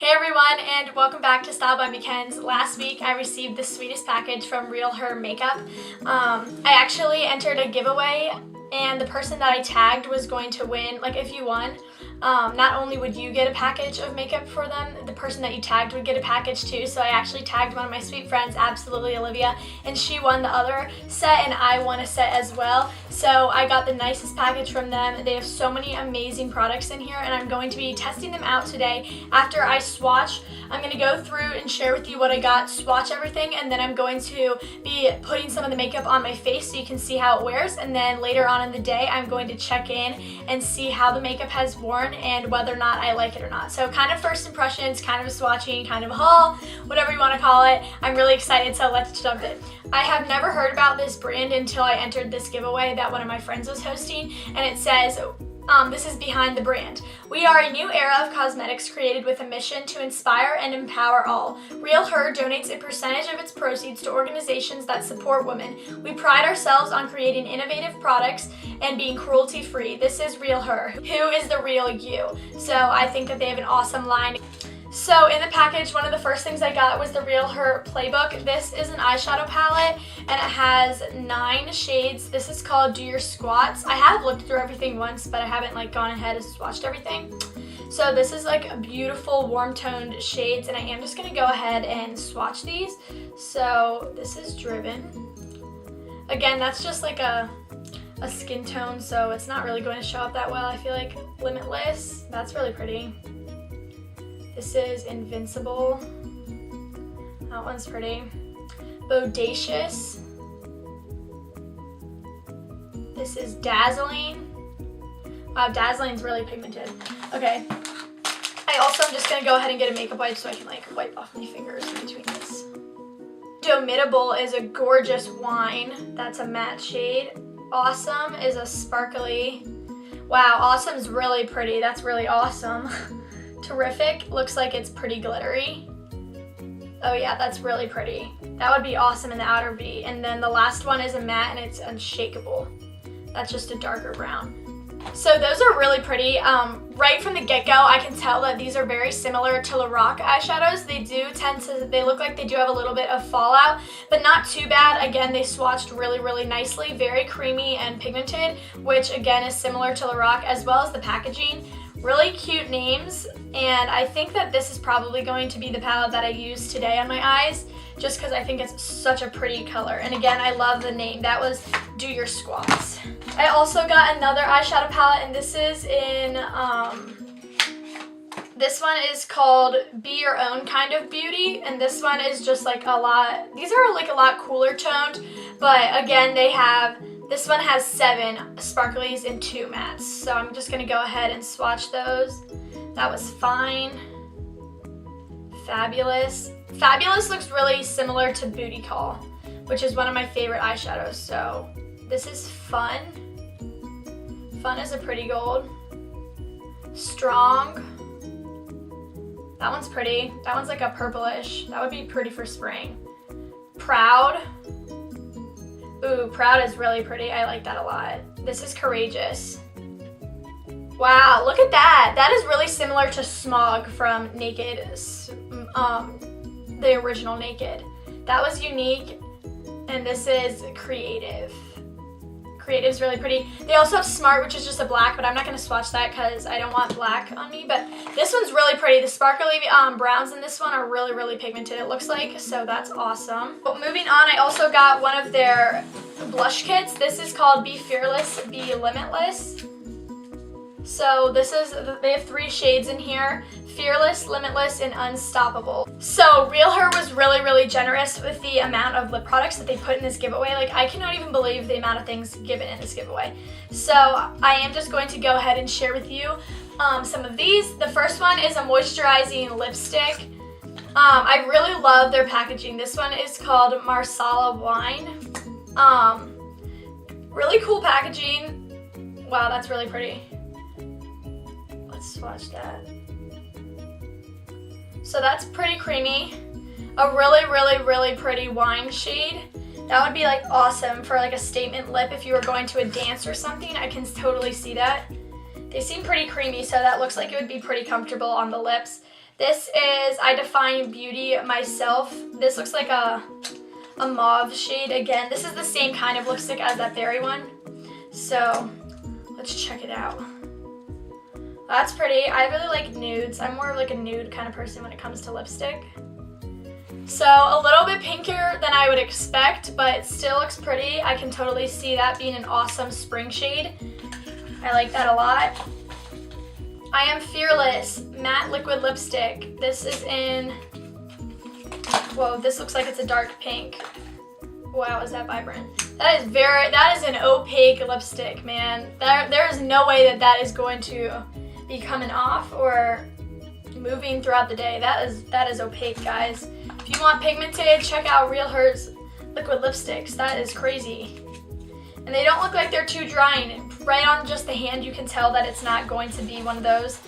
Hey everyone, and welcome back to Style by McKen's. Last week I received the sweetest package from RealHer makeup. I actually entered a giveaway, and the person that I tagged was going to win. Like, if you won, not only would you get a package of makeup for them, the person that you tagged would get a package too. So I actually tagged one of my sweet friends, absolutely Olivia, and she won the other set and I won a set as well. So I got the nicest package from them. They have so many amazing products in here, and I'm going to be testing them out today. After I swatch, I'm going to go through and share with you what I got, swatch everything, and then I'm going to be putting some of the makeup on my face so you can see how it wears. And then later on in the day, I'm going to check in and see how the makeup has worn and whether or not I like it or not. So kind of first impressions, kind of a swatching, kind of a haul, whatever you want to call it. I'm really excited, so let's jump in. I have never heard about this brand until I entered this giveaway that one of my friends was hosting, and it says, this is behind the brand. We are a new era of cosmetics created with a mission to inspire and empower all. RealHer donates a percentage of its proceeds to organizations that support women. We pride ourselves on creating innovative products and being cruelty-free. This is RealHer. Who is the real you? So I think that they have an awesome line. So in the package, one of the first things I got was the RealHer Playbook. This is an eyeshadow palette, and it has 9 shades. This is called Do Your Squats. I have looked through everything once, but I haven't gone ahead and swatched everything. So this is a beautiful warm toned shades, and I am just gonna go ahead and swatch these. So this is Driven. Again, that's just a skin tone, so it's not really going to show up that well. I feel like Limitless, that's really pretty. This is Invincible. That one's pretty. Bodacious. This is Dazzling. Wow, Dazzling's really pigmented. Okay. I also am just gonna go ahead and get a makeup wipe so I can wipe off my fingers in between this. Domitable is a gorgeous wine. That's a matte shade. Awesome is a sparkly. Wow, Awesome's really pretty. That's really awesome. Terrific looks like it's pretty glittery. Oh yeah, that's really pretty. That would be awesome in the outer V. And then the last one is a matte, and it's Unshakable. That's just a darker brown. So those are really pretty. Right from the get-go, I can tell that these are very similar to Lorac eyeshadows. They look like they do have a little bit of fallout, but not too bad. Again, they swatched really, really nicely. Very creamy and pigmented, which again is similar to Lorac, as well as the packaging. Really cute names, and I think that this is probably going to be the palette that I use today on my eyes, just because I think it's such a pretty color. And again, I love the name. That was Do Your Squats. I also got another eyeshadow palette, and this is in, this one is called Be Your Own Kind of Beauty, and this one is just these are a lot cooler toned, but again, this one has 7 sparklies and 2 mattes, so I'm just gonna go ahead and swatch those. That was Fine. Fabulous. Fabulous looks really similar to Booty Call, which is one of my favorite eyeshadows. So this is Fun. Fun is a pretty gold. Strong. That one's pretty. That one's like a purplish. That would be pretty for spring. Proud. Ooh, Proud is really pretty. I like that a lot. This is Courageous. Wow, look at that. That is really similar to Smog from Naked, the original Naked. That was Unique, and this is Creative. Creative's really pretty. They also have Smart, which is just a black, but I'm not going to swatch that because I don't want black on me. But this one's really pretty. The sparkly browns in this one are really, really pigmented, it looks like, so that's awesome. But moving on, I also got one of their blush kits. This is called Be Fearless, Be Limitless. So they have 3 shades in here: Fearless, Limitless, and Unstoppable. So RealHer was really, really generous with the amount of lip products that they put in this giveaway. I cannot even believe the amount of things given in this giveaway. So I am just going to go ahead and share with you some of these. The first one is a moisturizing lipstick. I really love their packaging. This one is called Marsala Wine. Really cool packaging. Wow, that's really pretty. Let's swatch that. So that's pretty creamy. A really, really, really pretty wine shade. That would be awesome for a statement lip if you were going to a dance or something. I can totally see that. They seem pretty creamy, so that looks like it would be pretty comfortable on the lips. This is I Define Beauty Myself. This looks like a mauve shade. Again, this is the same kind of lipstick as that berry one. So let's check it out. That's pretty. I really like nudes. I'm more of like a nude kind of person when it comes to lipstick. So a little bit pinker than I would expect, but it still looks pretty. I can totally see that being an awesome spring shade. I like that a lot. I Am Fearless Matte Liquid Lipstick. This is in, whoa, this looks like it's a dark pink. Wow, is that vibrant? That is an opaque lipstick, man. There is no way that that is going to be coming off or moving throughout the day. That is opaque, guys. If you want pigmented, check out RealHer's liquid lipsticks. That is crazy. And they don't look like they're too drying. Right on just the hand, you can tell that it's not going to be one of those.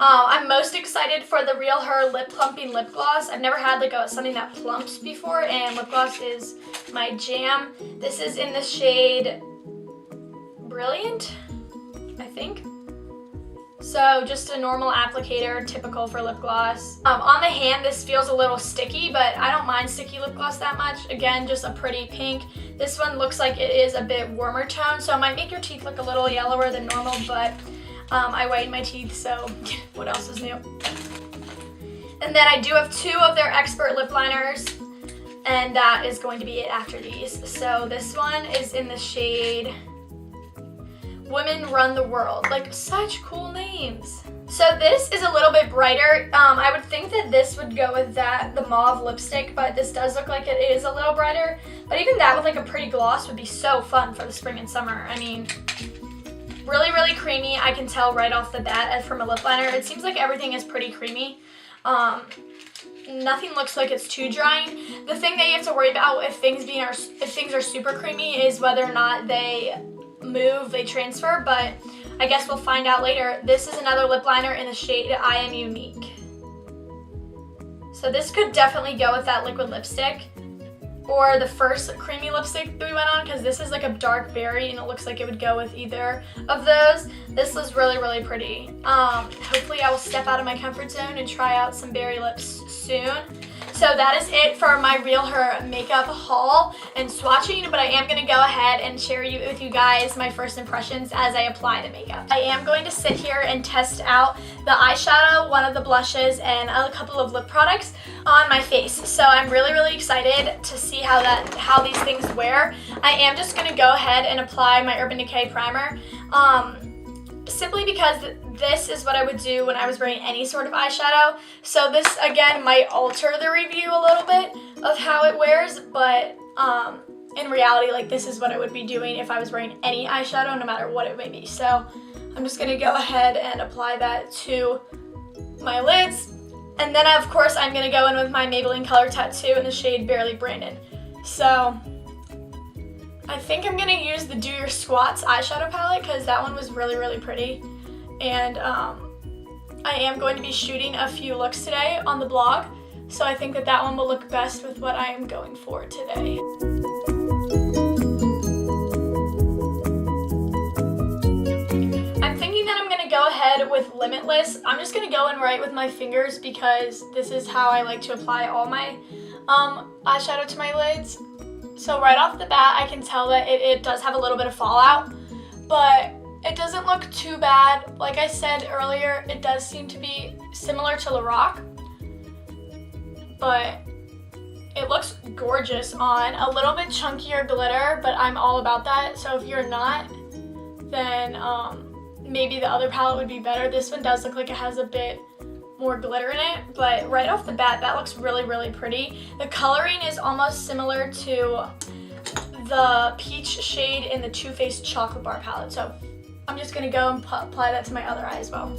I'm most excited for the RealHer Lip Plumping Lip Gloss. I've never had like something that plumps before, and lip gloss is my jam. This is in the shade Brilliant, I think. So just a normal applicator, typical for lip gloss. On the hand, this feels a little sticky, but I don't mind sticky lip gloss that much. Again, just a pretty pink. This one looks like it is a bit warmer tone, so it might make your teeth look a little yellower than normal, but I whitened my teeth, so what else is new? And then I do have 2 of their Expert lip liners, and that is going to be it after these. So this one is in the shade Women Run the World. Like, such cool names. So this is a little bit brighter. I would think that this would go with the mauve lipstick, but this does look like it is a little brighter. But even that with like a pretty gloss would be so fun for the spring and summer. I mean, really, really creamy. I can tell right off the bat from a lip liner. It seems like everything is pretty creamy. Nothing looks like it's too drying. The thing that you have to worry about if things are super creamy is whether or not they move, they transfer, but I guess we'll find out later. This is another lip liner in the shade I Am Unique. So this could definitely go with that liquid lipstick or the first creamy lipstick that we went on, because this is like a dark berry and it looks like it would go with either of those. This was really, really pretty. Hopefully I will step out of my comfort zone and try out some berry lips soon. So that is it for my RealHer makeup haul and swatching, but I am going to go ahead and share with you guys my first impressions as I apply the makeup. I am going to sit here and test out the eyeshadow, one of the blushes, and a couple of lip products on my face. So I'm really, really excited to see how these things wear. I am just going to go ahead and apply my Urban Decay primer. Simply because this is what I would do when I was wearing any sort of eyeshadow. So this, again, might alter the review a little bit of how it wears, but in reality, like, this is what I would be doing if I was wearing any eyeshadow, no matter what it may be. So I'm just going to go ahead and apply that to my lids. And then, of course, I'm going to go in with my Maybelline Color Tattoo in the shade Barely Brandon. So I think I'm going to use the Do Your Squats eyeshadow palette because that one was really, really pretty. And I am going to be shooting a few looks today on the blog, so I think that one will look best with what I am going for today. I'm thinking that I'm going to go ahead with Limitless. I'm just going to go in right with my fingers because this is how I like to apply all my eyeshadow to my lids. So right off the bat, I can tell that it does have a little bit of fallout, but it doesn't look too bad. Like I said earlier, it does seem to be similar to Lorac, but it looks gorgeous on. A little bit chunkier glitter, but I'm all about that. So if you're not, then maybe the other palette would be better. This one does look like it has a bit more glitter in it, but right off the bat, that looks really, really pretty. The coloring is almost similar to the peach shade in the Too Faced Chocolate Bar palette, so I'm just gonna go and apply that to my other eye as well.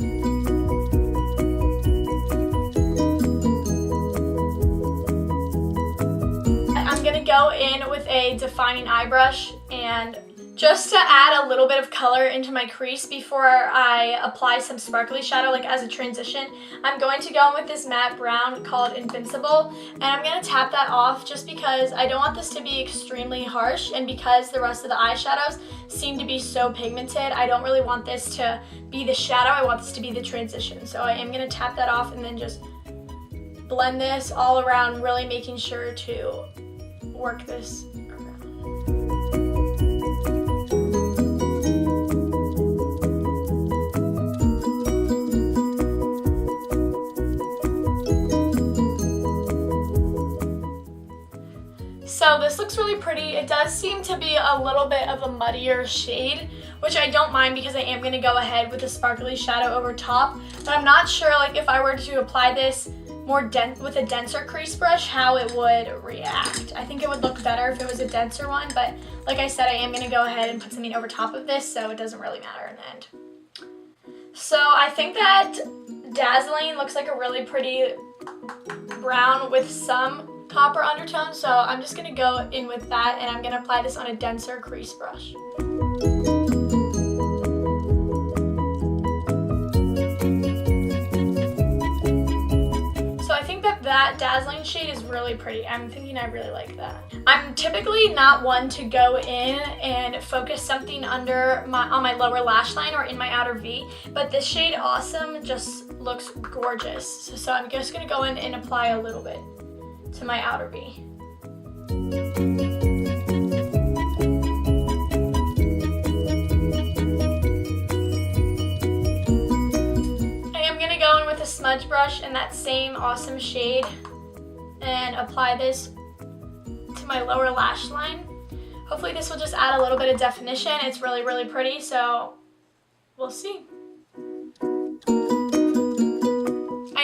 I'm gonna go in with a defining eye brush and just to add a little bit of color into my crease before I apply some sparkly shadow, like as a transition, I'm going to go in with this matte brown called Invincible, and I'm going to tap that off just because I don't want this to be extremely harsh, and because the rest of the eyeshadows seem to be so pigmented, I don't really want this to be the shadow, I want this to be the transition. So I am going to tap that off and then just blend this all around, really making sure to work this around. So this looks really pretty. It does seem to be a little bit of a muddier shade, which I don't mind because I am going to go ahead with a sparkly shadow over top. But I'm not sure, like, if I were to apply this more with a denser crease brush, how it would react. I think it would look better if it was a denser one, but like I said, I am going to go ahead and put something over top of this, so it doesn't really matter in the end. So I think that Dazzling looks like a really pretty brown with some copper undertone, so I'm just gonna go in with that, and I'm gonna apply this on a denser crease brush. So I think that Dazzling shade is really pretty. I'm thinking I really like that. I'm typically not one to go in and focus something under on my lower lash line or in my outer V, but this shade Awesome just looks gorgeous. So I'm just gonna go in and apply a little bit to my outer V. I am going to go in with a smudge brush in that same Awesome shade and apply this to my lower lash line. Hopefully this will just add a little bit of definition. It's really, really pretty, so we'll see.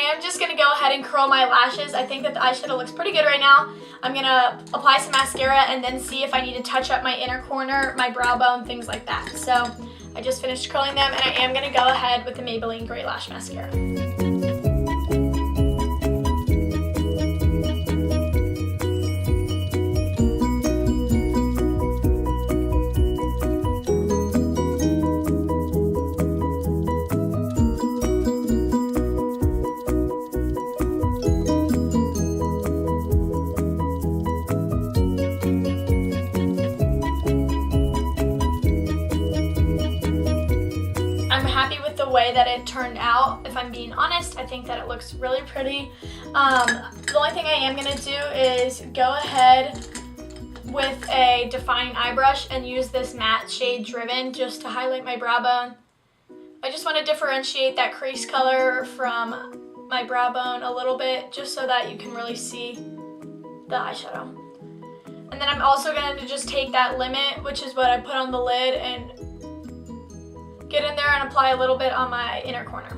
I'm just going to go ahead and curl my lashes. I think that the eyeshadow looks pretty good right now. I'm going to apply some mascara and then see if I need to touch up my inner corner, my brow bone, things like that. So I just finished curling them, and I am going to go ahead with the Maybelline Gray Lash Mascara. The way that it turned out, if I'm being honest. I think that it looks really pretty. The only thing I am going to do is go ahead with a defining eye brush and use this matte shade Driven just to highlight my brow bone. I just want to differentiate that crease color from my brow bone a little bit, just so that you can really see the eyeshadow. And then I'm also going to just take that Limit, which is what I put on the lid, and get in there and apply a little bit on my inner corner.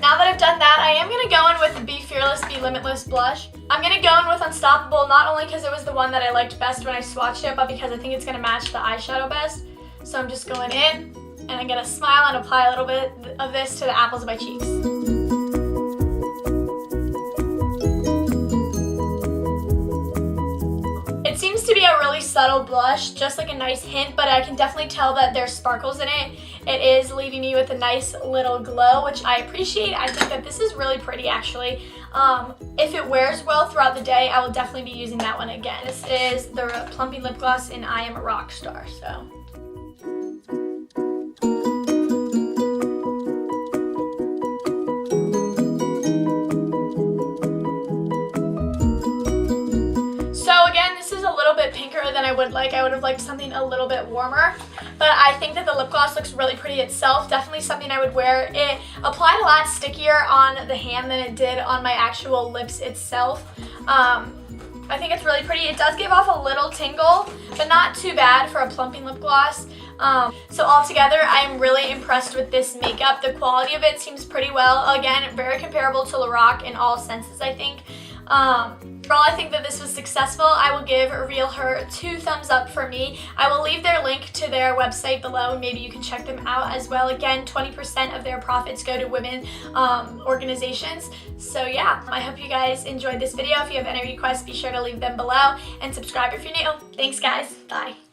Now that I've done that, I am going to go in with Be Fearless, Be Limitless blush. I'm going to go in with Unstoppable, not only because it was the one that I liked best when I swatched it, but because I think it's going to match the eyeshadow best. So I'm just going in, and I'm going to smile and apply a little bit of this to the apples of my cheeks. It seems to be a really subtle blush, just like a nice hint, but I can definitely tell that there's sparkles in it. It is leaving me with a nice little glow, which I appreciate. I think that this is really pretty, actually. If it wears well throughout the day, I will definitely be using that one again. This is the Plumping Lip Gloss in I Am a Rock Star. So. Pinker than I would like. I would have liked something a little bit warmer, but I think that the lip gloss looks really pretty itself. Definitely something I would wear. It applied a lot stickier on the hand than it did on my actual lips itself. I think it's really pretty. It does give off a little tingle, but not too bad for a plumping lip gloss. So altogether, I'm really impressed with this makeup. The quality of it seems pretty well. Again, very comparable to Lorac in all senses, I think. Overall, I think that this was successful. I will give RealHer 2 thumbs up for me. I will leave their link to their website below, and maybe you can check them out as well. Again, 20% of their profits go to women organizations. So yeah, I hope you guys enjoyed this video. If you have any requests, be sure to leave them below, and subscribe if you're new. Thanks, guys. Bye.